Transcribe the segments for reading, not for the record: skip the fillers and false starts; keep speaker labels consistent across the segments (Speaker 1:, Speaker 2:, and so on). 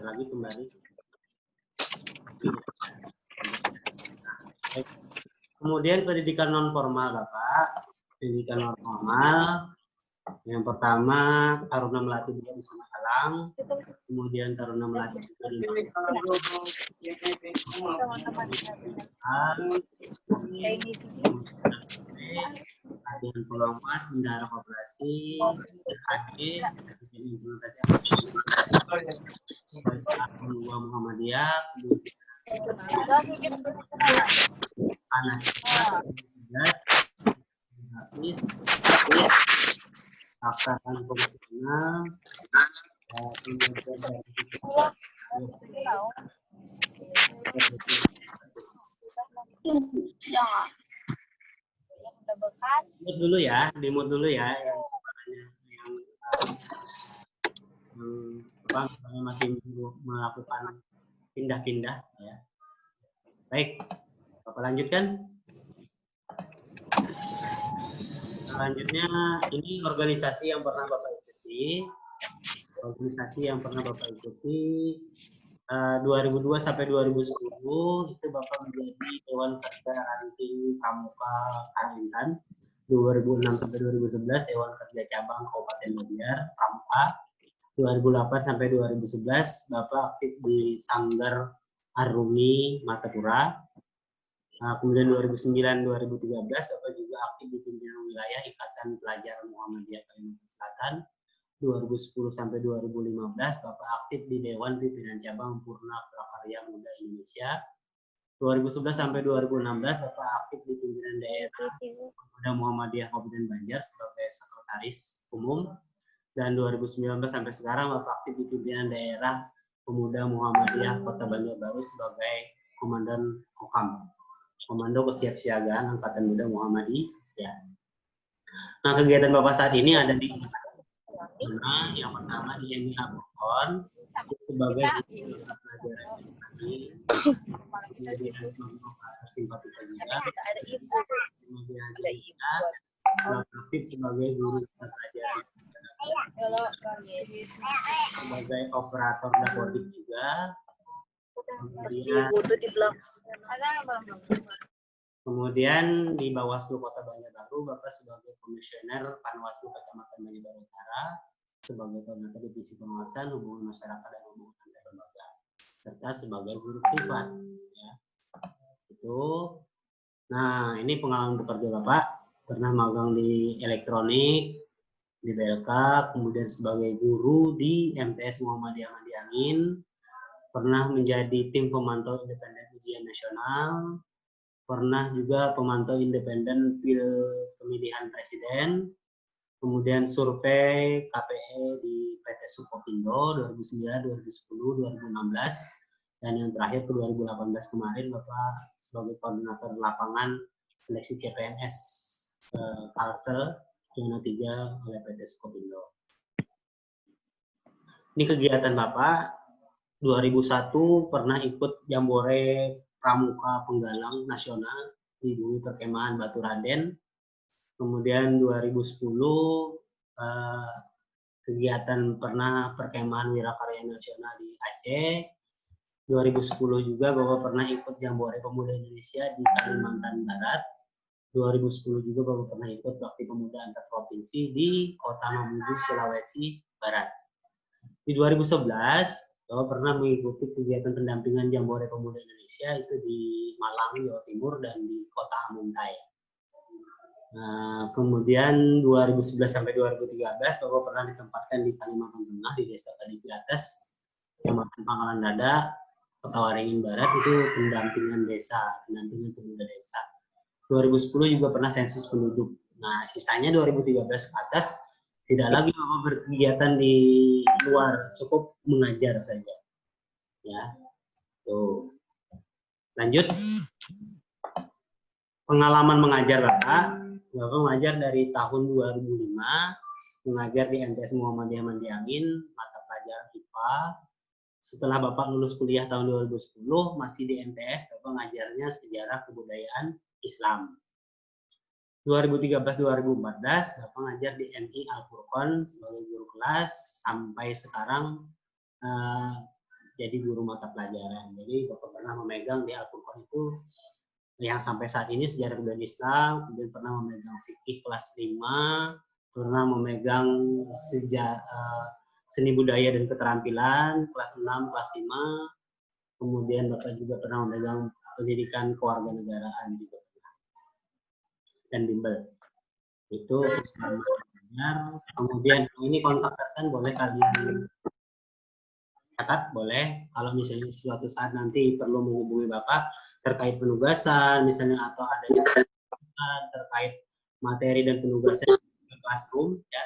Speaker 1: Lagi kembali. Kemudian pendidikan non formal, Bapak. Pendidikan non formal. Yang pertama, Taruna Melati juga di Sungai Alang. Kemudian Taruna Melati juga di Latihan pengawas, bendahara koperasi, AD, implementasi Muhammadiyah, Anas, habis, aksaran fungsional, Mute dulu ya, di mute dulu ya yang masih melakukan pindah-pindah ya. Baik, Bapak lanjutkan. Selanjutnya ini organisasi yang pernah Bapak ikuti. Organisasi yang pernah Bapak ikuti 2002 sampai 2010 itu Bapak menjadi Dewan Kerja Ranting Pramuka Kalimantan. 2006 sampai 2011 Dewan Kerja Cabang Kabupaten Banjar Pramuka. 2008 sampai 2011 Bapak aktif di Sanggar Arumi Matapura. Kemudian 2009-2013 Bapak juga aktif di pimpinan wilayah Ikatan Pelajar Muhammadiyah Kalimantan Selatan. 2010 sampai 2015 Bapak aktif di Dewan Pimpinan Cabang Purna Prakarya Muda Indonesia. 2011 sampai 2016 Bapak aktif di pimpinan daerah Muda Muhammadiyah Kabupaten Banjar sebagai sekretaris umum. Dan 2019 sampai sekarang Bapak aktif di pimpinan daerah Pemuda Muhammadiyah Kota Banjarbaru sebagai Komandan Kokam, Komando Kesiapsiagaan Angkatan Muda Muhammadiyah. Nah, kegiatan Bapak saat ini ada di yang pertama di MIH Bogor sebagai pelajaran kemudian sebagai operator simpatika juga, kemudian aktif sebagai guru pelajaran sebagai operator dapodik juga, kemudian di Bawaslu Kota Banjarbaru Bapak sebagai komisioner Panwaslu Kecamatan Banjarbaru Utara, sebagai koordinator divisi pengawasan hubungan masyarakat dan hubungan antar lembaga, serta sebagai guru privat. Ya. Itu. Nah, ini pengalaman bekerja Bapak. Pernah magang di elektronik, di BLK, kemudian sebagai guru di MTS Muhammadiyah Madiangin, pernah menjadi tim pemantau independen ujian nasional, pernah juga pemantau independen pemilihan presiden, kemudian survei KPE di PT Sukopindo 2009, 2010, 2016, dan yang terakhir ke 2018 kemarin Bapak sebagai koordinator lapangan seleksi CPNS Kalsel zona 3 oleh PT Sukopindo. Ini kegiatan Bapak. 2001 pernah ikut Jambore Pramuka Penggalang Nasional di Bumi Perkemahan Batu Raden. Kemudian 2010 kegiatan pernah Perkemahan Wirakarya Nasional di Aceh. 2010 juga Bapak pernah ikut Jambore Pemuda Indonesia di Kalimantan Barat. 2010 juga Bapak pernah ikut Bakti Pemuda Antar Provinsi di Kota Mamuju, Sulawesi Barat. Di 2011 Bapak pernah mengikuti kegiatan pendampingan Jambore Pemuda Indonesia itu di Malang, Jawa Timur, dan di Kota Amungkai. Kemudian 2011 sampai 2013 Bapak pernah ditempatkan di Kalimantan Tengah di Desa Kadipi Atas, Kecamatan Pangkalan Dada, Kota Waringin Barat, itu pendampingan desa, pendampingan pemuda desa. 2010 juga pernah sensus penduduk. Nah, sisanya 2013 ke atas tidak lagi Bapak berkegiatan di luar, cukup mengajar saja. Ya. Tuh. Lanjut. Pengalaman mengajar Bapak mengajar dari tahun 2005, mengajar di MTS Muhammadiyah Madiangin, mata pelajaran IPA. Setelah Bapak lulus kuliah tahun 2010, masih di MTS, Bapak mengajarnya sejarah kebudayaan Islam. 2013-2014 Bapak ngajar di MI Al-Furqon sebagai guru kelas sampai sekarang jadi guru mata pelajaran. Jadi Bapak pernah memegang di Al-Furqon itu yang sampai saat ini sejarah budaya Islam, kemudian pernah memegang fikih kelas 5, pernah memegang seni budaya dan keterampilan kelas 6, kelas 5, kemudian Bapak juga pernah memegang pendidikan kewarganegaraan juga dan bimbel. Itu kemudian ini kontak person boleh kalian catat, boleh kalau misalnya suatu saat nanti perlu menghubungi Bapak terkait penugasan misalnya atau ada terkait materi dan penugasan di classroom ya.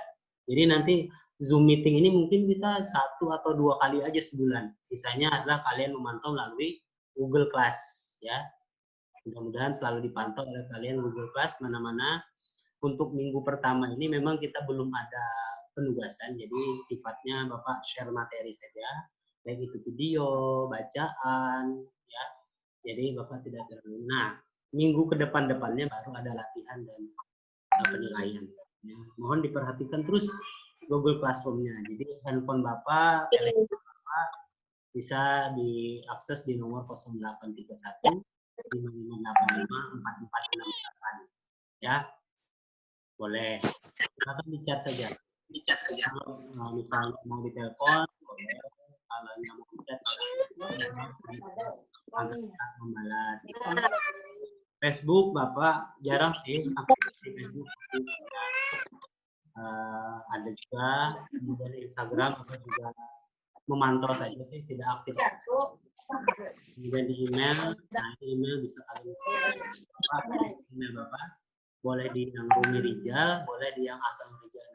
Speaker 1: Jadi nanti Zoom meeting ini mungkin kita 1 atau 2 kali aja sebulan. Sisanya adalah kalian memantau melalui Google Class ya. Mudah-mudahan selalu dipantau oleh kalian Google Class mana-mana. Untuk minggu pertama ini memang kita belum ada penugasan, jadi sifatnya Bapak share materi saja, baik itu video, bacaan, ya. Jadi Bapak tidak terlalu. Nah, minggu ke depan-depannya baru ada latihan dan penilaian. Ya. Mohon diperhatikan terus Google Classroom-nya. Jadi handphone Bapak, telepon Bapak bisa diakses di nomor 0831 5585 4468 ya. Boleh. Silakan di-chat saja. Di-chat saja. Kalau misalnya mau ditelepon, boleh. Kalau yang mau di-chat, membalas. Facebook, Bapak jarang sih aktif di Facebook. Ada juga, kemudian Instagram, Bapak juga memantau saja sih, tidak aktif. Kemudian di email, nah email bisa kalian email Bapak. Boleh di yang Rumi Rijal, boleh di yang Asal Rijal.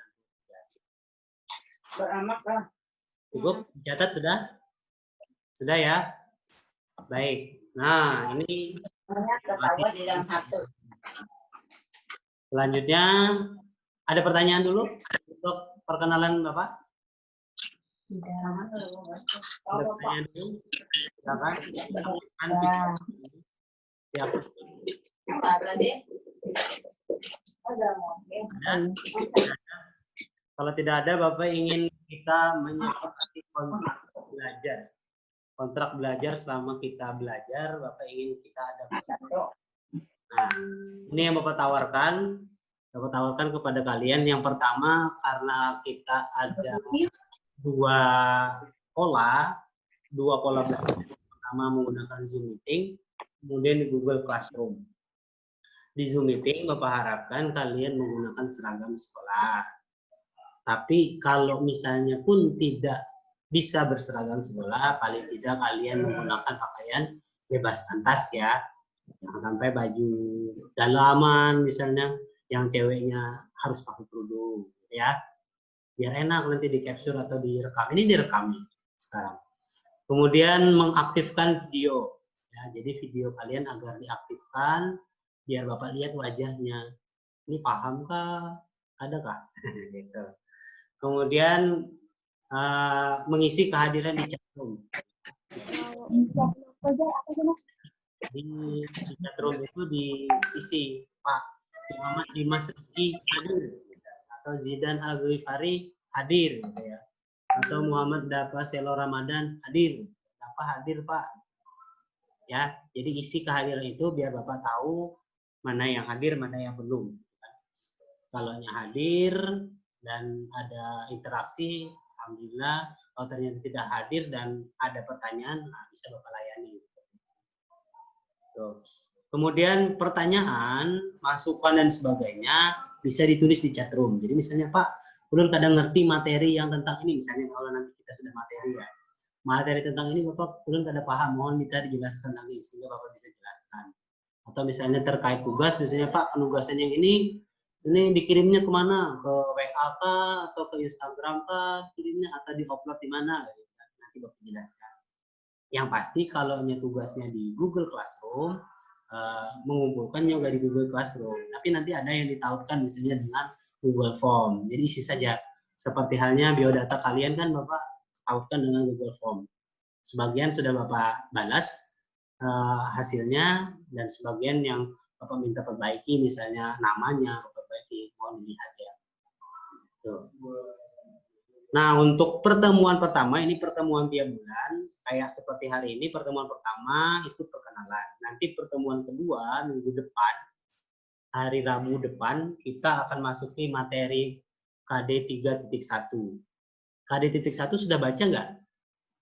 Speaker 1: Beramak lah. Cukup? Dicatat sudah? Sudah ya? Baik. Nah, ini selanjutnya ada pertanyaan dulu untuk perkenalan Bapak? Ada pertanyaan dulu? Silakan. Siap. Kalau tidak ada, Bapak ingin kita menyepakati kontrak belajar. Kontrak belajar selama kita belajar, Bapak ingin kita ada satu. Nah, ini yang Bapak tawarkan. Bapak tawarkan kepada kalian. Yang pertama, karena kita ada dua pola belajar. Pertama menggunakan Zoom Meeting, kemudian di Google Classroom. Di Zoom Meeting, Bapak harapkan kalian menggunakan seragam sekolah. Tapi kalau misalnya pun tidak bisa berseragam sekolah, paling tidak kalian menggunakan pakaian bebas pantas ya. Jangan sampai baju dalaman misalnya, yang ceweknya harus pakai kerudung ya. Biar enak nanti di capture atau direkam. Ini direkam sekarang. Kemudian mengaktifkan video. Ya, jadi video kalian agar diaktifkan, biar Bapak lihat wajahnya. Ini pahamkah? Adakah? Gitu. Kemudian mengisi kehadiran di chatroom. Di chatroom itu diisi Pak Muhammad Dimas Rizky hadir, atau Zidan Al-Ghifari hadir, gitu ya. Atau Muhammad Dafa Selo Ramadan hadir. Apa hadir Pak? Ya, jadi isi kehadiran itu biar Bapak tahu mana yang hadir, mana yang belum. Kalau yang hadir dan ada interaksi, alhamdulillah. Kalau ternyata tidak hadir dan ada pertanyaan, nah bisa Bapak layani. Tuh. Kemudian pertanyaan, masukan dan sebagainya bisa ditulis di chatroom. Jadi misalnya Pak, belum kadang ngerti materi yang tentang ini, misalnya kalau nanti kita sudah materi ya, materi tentang ini Bapak belum ada paham, mohon minta dijelaskan lagi sehingga Bapak bisa jelaskan. Atau misalnya terkait tugas, misalnya Pak penugasan yang ini dikirimnya kemana? Ke WA kah? Atau ke Instagram kah? Kirimnya atau di-upload di mana? Nanti Bapak jelaskan. Yang pasti kalau tugasnya di Google Classroom, mengumpulkannya juga di Google Classroom. Tapi nanti ada yang ditautkan misalnya dengan Google Form. Jadi isi saja. Seperti halnya biodata kalian kan Bapak tautkan dengan Google Form. Sebagian sudah Bapak balas hasilnya, dan sebagian yang Bapak minta perbaiki, misalnya namanya, perbaiki, mohon dilihat ya. Tuh. Nah, untuk pertemuan pertama, ini pertemuan tiap bulan, kayak seperti hari ini, pertemuan pertama itu perkenalan. Nanti pertemuan kedua, minggu depan, hari Rabu depan, kita akan masuki materi KD 3.1. KD 3.1 sudah baca nggak?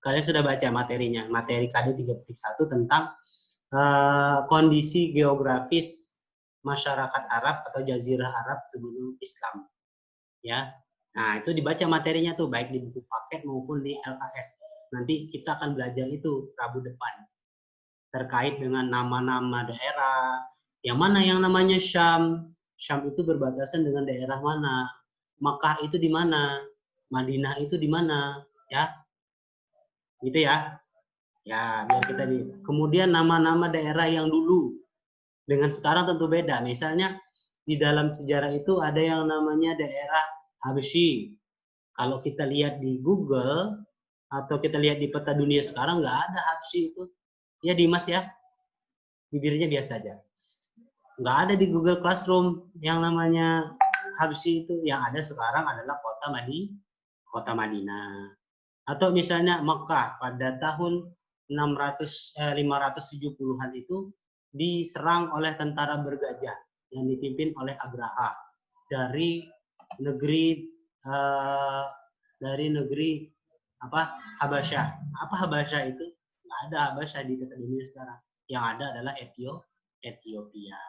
Speaker 1: Kalian sudah baca materinya, materi KD 3.1 tentang kondisi geografis masyarakat Arab atau Jazirah Arab sebelum Islam. Ya, nah itu dibaca materinya tuh baik di buku paket maupun di LKS. Nanti kita akan belajar itu Rabu depan terkait dengan nama-nama daerah. Yang mana yang namanya Syam? Syam itu berbatasan dengan daerah mana? Makkah itu di mana? Madinah itu di mana? Ya, gitu ya. Ya, biar kita di. Kemudian nama-nama daerah yang dulu dengan sekarang tentu beda. Misalnya di dalam sejarah itu ada yang namanya daerah Habsyi. Kalau kita lihat di Google atau kita lihat di peta dunia sekarang nggak ada Habsyi itu. Ya Dimas ya, bibirnya biasa aja. Nggak ada di Google Classroom yang namanya Habsyi itu. Yang ada sekarang adalah kota Madinah. Atau misalnya Mekah pada tahun 570-an itu diserang oleh tentara bergajah yang dipimpin oleh Abraha dari negeri Habasyah. Apa Habasyah itu? Nggak ada Habasyah di peta dunia sekarang. Yang ada adalah Ethiopia.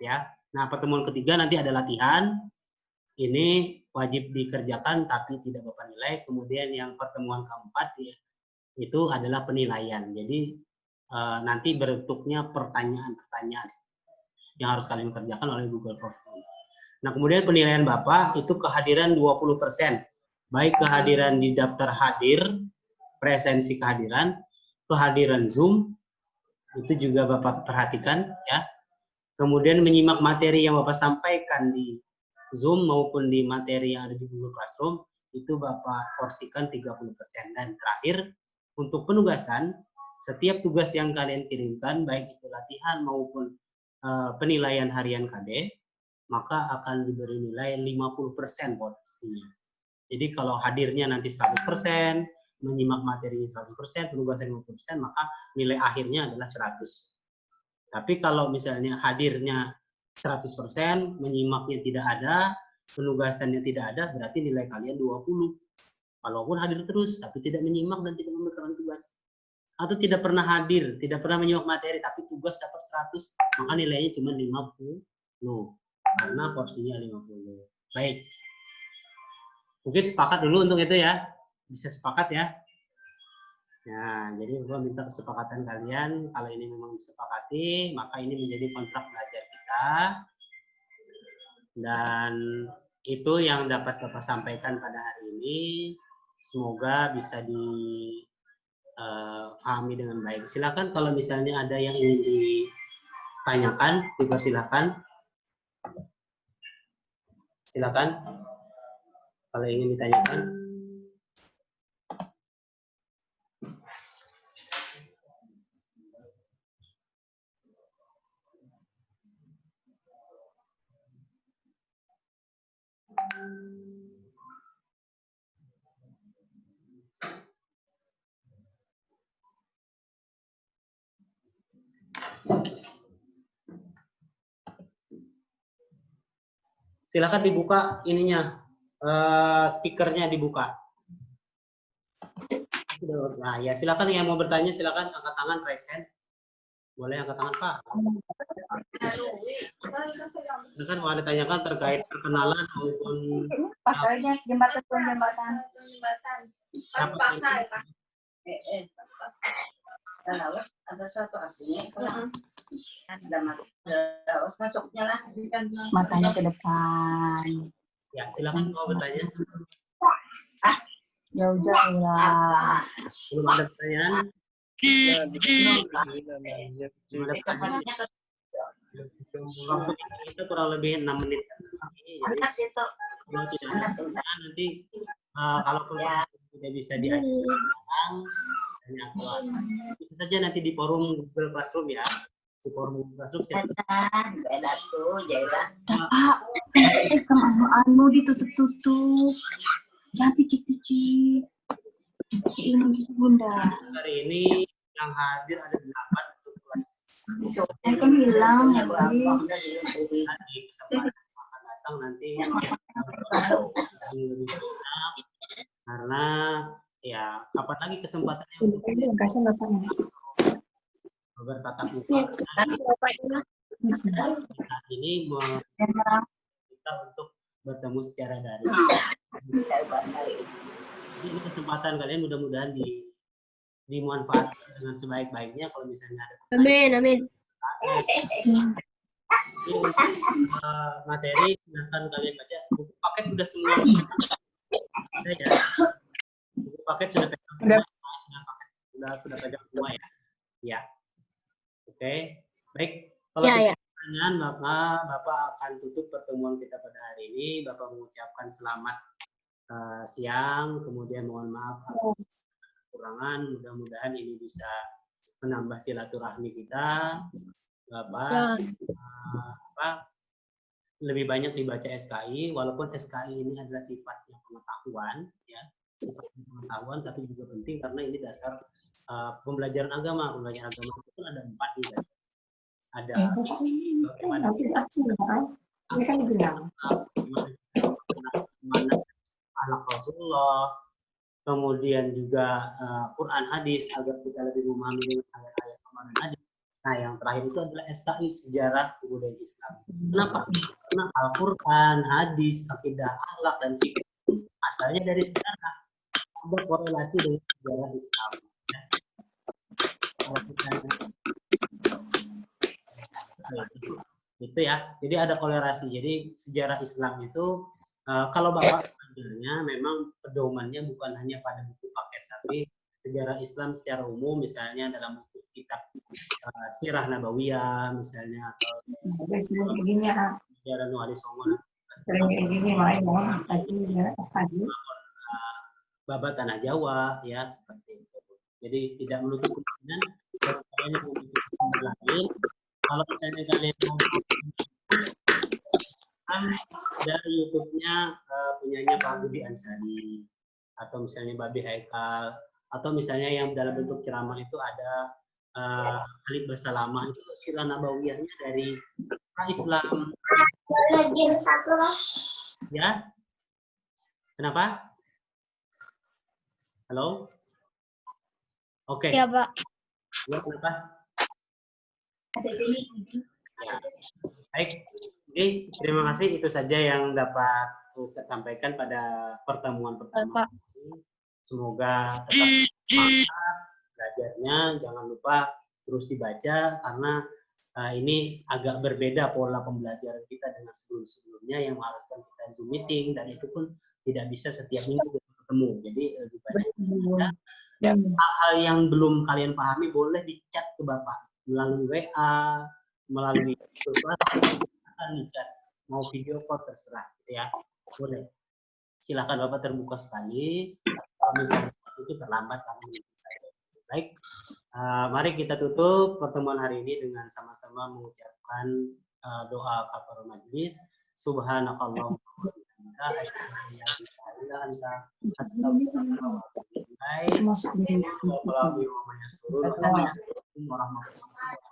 Speaker 1: Ya. Nah, pertemuan ketiga nanti ada latihan. Ini wajib dikerjakan tapi tidak Bapak nilai. Kemudian yang pertemuan keempat ya, itu adalah penilaian. Jadi nanti bentuknya pertanyaan-pertanyaan yang harus kalian kerjakan oleh Google Form. Nah, kemudian penilaian Bapak itu kehadiran 20%. Baik kehadiran di daftar hadir, presensi kehadiran Zoom, itu juga Bapak perhatikan ya. Kemudian menyimak materi yang Bapak sampaikan di Zoom maupun di materi yang ada di Google Classroom, itu Bapak porsikan 30%. Dan terakhir, untuk penugasan, setiap tugas yang kalian kirimkan, baik itu latihan maupun penilaian harian KD, maka akan diberi nilai 50% porsinya. Jadi kalau hadirnya nanti 100%, menyimak materinya 100%, penugasan 50%, maka nilai akhirnya adalah 100. Tapi kalau misalnya hadirnya 100%, menyimaknya tidak ada, penugasannya tidak ada, berarti nilai kalian 20. Walaupun hadir terus, tapi tidak menyimak dan tidak mengerjakan tugas. Atau tidak pernah hadir, tidak pernah menyimak materi, tapi tugas dapat 100, maka nilainya cuma 50. Karena porsinya 50. Baik. Mungkin sepakat dulu untuk itu ya. Bisa sepakat ya. Nah, jadi gue minta kesepakatan kalian. Kalau ini memang disepakati, maka ini menjadi kontrak belajar kita. Dan itu yang dapat Bapak sampaikan pada hari ini. Semoga bisa dipahami dengan baik. Silakan kalau misalnya ada yang ingin ditanyakan, dipersilakan. Silakan kalau ingin ditanyakan. Silakan dibuka ininya, speakernya dibuka. Nah ya, silakan yang mau bertanya silakan angkat tangan, raise hand. Boleh angkat tangan Pak. Silakan mau ditanyakan terkait perkenalan maupun
Speaker 2: pasalnya jembatan.
Speaker 3: Pas-pasan Pak. Pas-pasan.
Speaker 2: Ada satu aslinya ada masuknya lah matanya ke depan.
Speaker 1: Ya silakan mau bertanya.
Speaker 2: Jauh-jauh lah.
Speaker 1: Belum ada pertanyaan? Belum ada pertanyaan. Waktu kita kurang lebih 6 menit. Jadi kalau tidak ada pertanyaan nanti kalaupun tidak bisa diajukan, bisa saja nanti di forum Google Classroom ya. Formula instruksi.
Speaker 2: Beda tuh, Jaila.
Speaker 4: Pak, anu ditutup-tutup. Jangan picik-picik. Ini Bunda.
Speaker 1: Hari ini yang hadir ada 8 untuk kelas.
Speaker 4: Saya kan hilang ya, Bang.
Speaker 1: Nanti kesempatan akan datang nanti lebih banyak, karena ya kapan lagi kesempatannya untuk
Speaker 4: Kasih bapaknya.
Speaker 1: bertatap muka. Saat ini kita untuk bertemu secara daring. Jadi ini kesempatan kalian mudah-mudahan dimanfaatkan dengan sebaik-baiknya. Kalau misalnya ada pertanyaan,
Speaker 3: Amin.
Speaker 1: ini untuk materi silahkan kalian baca. Buku paket sudah semua ada ya. Buku paket sudah pegang semua, sudah pegang semua ya. Ya. Oke, baik. Kalau
Speaker 3: Ya,
Speaker 1: tidak ada pertanyaan, Bapak akan tutup pertemuan kita pada hari ini. Bapak mengucapkan selamat siang, kemudian mohon maaf atas kekurangan. Mudah-mudahan ini bisa menambah silaturahmi kita. Bapak lebih banyak dibaca SKI, walaupun SKI ini adalah sifatnya pengetahuan, ya, sifatnya pengetahuan, tapi juga penting karena ini dasar pembelajaran agama. Pembelajaran agama itu kan ada 4 nih, guys. Ada bagaimana anak Rasulullah, kemudian juga Quran hadis agar kita lebih memahami dengan ayat-ayat Quran hadis. Nah, yang terakhir itu adalah SKI, sejarah kebudayaan Islam. Kenapa? Karena Al-Quran, hadis, akidah, akhlak, dan fikih asalnya dari sejarah. Ada korelasi dengan sejarah Islam. Itu ya. Jadi ada korelasi. Jadi sejarah Islam itu kalau Bapak belajarnya memang pedomannya bukan hanya pada buku paket, tapi sejarah Islam secara umum, misalnya dalam buku kitab Sirah Nabawiyah misalnya, atau sejarah Nuh Ali Songo, Babat Tanah Jawa, ya seperti itu. Jadi tidak menutup kemungkinan kalau kalian yang mau lain, kalau misalnya kalian mau dari YouTube-nya punyanya Pak Budi Ansari, atau misalnya Babi Haikal, atau misalnya yang dalam bentuk ceramah itu ada Alif Basalamah, itu sirah nabawiyahnya dari Islam. Ya, kenapa? Halo? Oke.
Speaker 3: Ya, Pak.
Speaker 1: Ya, kenapa? Ya. Baik. Oke, terima kasih. Itu saja yang dapat saya sampaikan pada pertemuan pertama ini. Semoga tetap semangat belajarnya. Jangan lupa terus dibaca, karena ini agak berbeda pola pembelajaran kita dengan sebelum-sebelumnya yang mengharuskan kita Zoom meeting, dan itu pun tidak bisa setiap minggu bertemu. Jadi lebih banyak membaca. Hal-hal yang belum kalian pahami boleh di-chat ke Bapak melalui WA, melalui chat, mau video call terserah, gitu ya, boleh. Silakan Bapak terbuka sekali. Kalau misalnya itu terlambat kami. Baik, mari kita tutup pertemuan hari ini dengan sama-sama mengucapkan doa kafarah majlis. Subhanakallahumma wa bihamdika asyhadu an la ilaha illa anta astaghfiruka wa atubu ilaik. Wassalamualaikum warahmatullahi wabarakatuh.